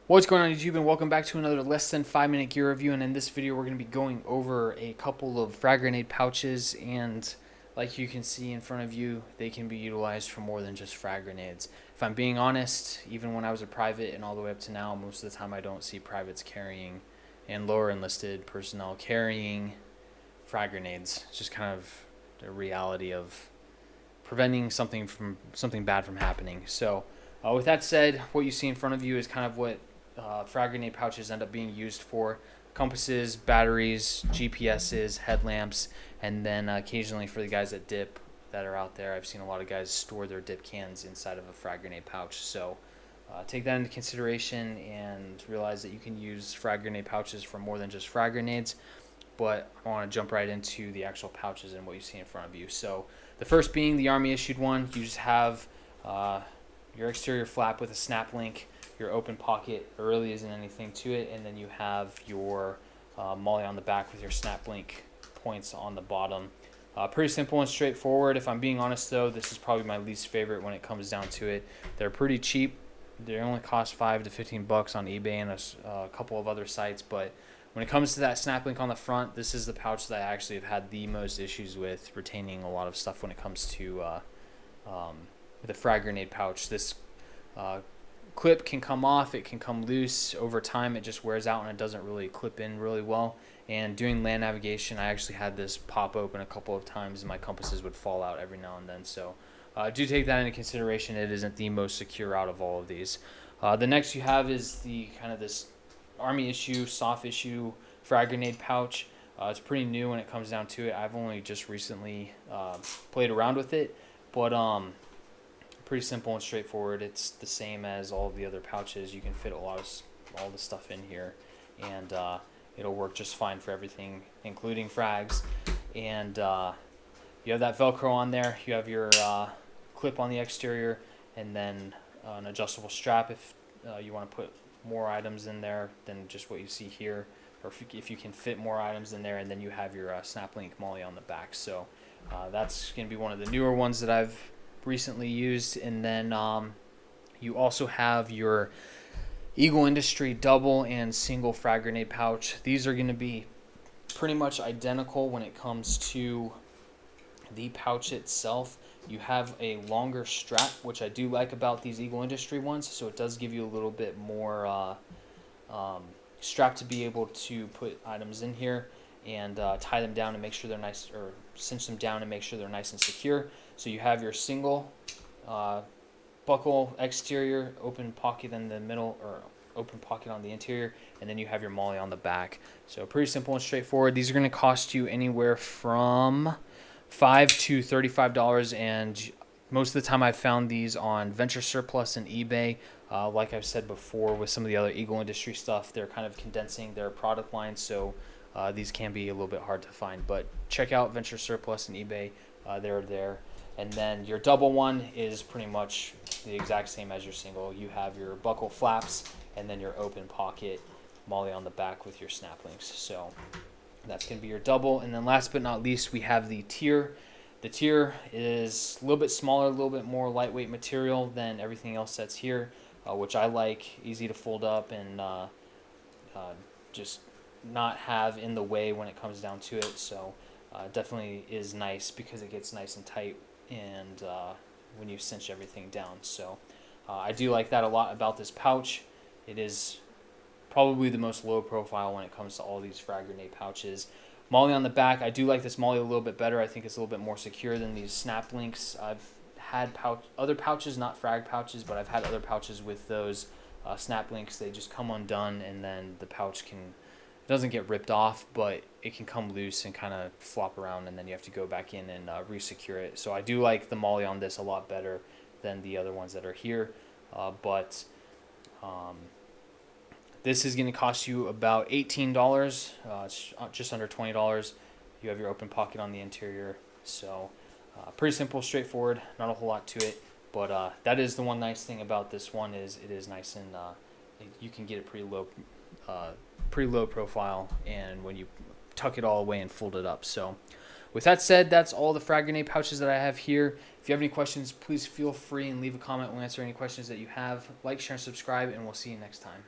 What's going on YouTube, and welcome back to another less than 5 minute gear review. And in this video we're going to be going over a couple of frag grenade pouches, and like you can see in front of you, they can be utilized for more than just frag grenades. If I'm being honest, even when I was a private and all the way up to now, most of the time I don't see privates carrying and lower enlisted personnel carrying frag grenades. It's just kind of the reality of preventing something bad from happening. So with that said, what you see in front of you is kind of what frag grenade pouches end up being used for: compasses, batteries, GPSs, headlamps, and then occasionally for the guys that dip that are out there, I've seen a lot of guys store their dip cans inside of a frag grenade pouch. So take that into consideration and realize that you can use frag grenade pouches for more than just frag grenades. But I want to jump right into the actual pouches and what you see in front of you. So the first being the Army issued one. You just have your exterior flap with a snap link, your open pocket. There really isn't anything to it, and then you have your molly on the back with your snap link points on the bottom. Pretty simple and straightforward. If I'm being honest though, this is probably my least favorite when it comes down to it. They're pretty cheap. They only cost $5 to $15 on eBay and a couple of other sites, but when it comes to that snap link on the front, this is the pouch that I actually have had the most issues with retaining a lot of stuff when it comes to the frag grenade pouch. This clip can come off, it can come loose. Over time it just wears out and it doesn't really clip in really well. And doing land navigation, I actually had this pop open a couple of times and my compasses would fall out every now and then. So do take that into consideration. It isn't the most secure out of all of these. The next you have is the kind of this Army issue, soft issue frag grenade pouch. It's pretty new when it comes down to it. I've only just recently played around with it, but pretty simple and straightforward. It's the same as all of the other pouches. You can fit all the stuff in here, and it'll work just fine for everything, including frags. And you have that Velcro on there. You have your clip on the exterior, and then an adjustable strap if you want to put more items in there than just what you see here, or if you can fit more items in there. And then you have your snap link molly on the back. So that's going to be one of the newer ones that I've recently used. And then you also have your Eagle Industry double and single frag grenade pouch. These are going to be pretty much identical when it comes to the pouch itself. You have a longer strap, which I do like about these Eagle Industry ones, so it does give you a little bit more strap to be able to put items in here and tie them down and make sure they're nice, or cinch them down and make sure they're nice and secure. So you have your single buckle exterior, open pocket in the middle, or open pocket on the interior, and then you have your molly on the back. So pretty simple and straightforward. These are going to cost you anywhere from $5 to $35, and most of the time I've found these on Venture Surplus and eBay. Like I've said before, with some of the other Eagle Industry stuff, they're kind of condensing their product line, so these can be a little bit hard to find. But check out Venture Surplus and eBay. They're there. And then your double one is pretty much the exact same as your single. You have your buckle flaps and then your open pocket molly on the back with your snap links. So that's going to be your double. And then last but not least, we have the TYR. The TYR is a little bit smaller, a little bit more lightweight material than everything else that's here, which I like. Easy to fold up and just not have in the way when it comes down to it. So definitely is nice because it gets nice and tight and when you cinch everything down. So I do like that a lot about this pouch. It is probably the most low profile when it comes to all these frag grenade pouches. Molly on the back, I do like this molly a little bit better. I think it's a little bit more secure than these snap links. I've had other pouches, not frag pouches, but I've had other pouches with those snap links. They just come undone, and then the pouch doesn't get ripped off, but it can come loose and kind of flop around, and then you have to go back in and re-secure it. So I do like the molly on this a lot better than the other ones that are here, but this is going to cost you about $18. It's just under $20. You have your open pocket on the interior. So pretty simple, straightforward, not a whole lot to it. But that is the one nice thing about this one, is it is nice and you can get it pretty low profile, and when you tuck it all away and fold it up. So with that said, that's all the frag grenade pouches that I have here. If you have any questions, please feel free and leave a comment. We'll answer any questions that you have. Like, share, and subscribe, and we'll see you next time.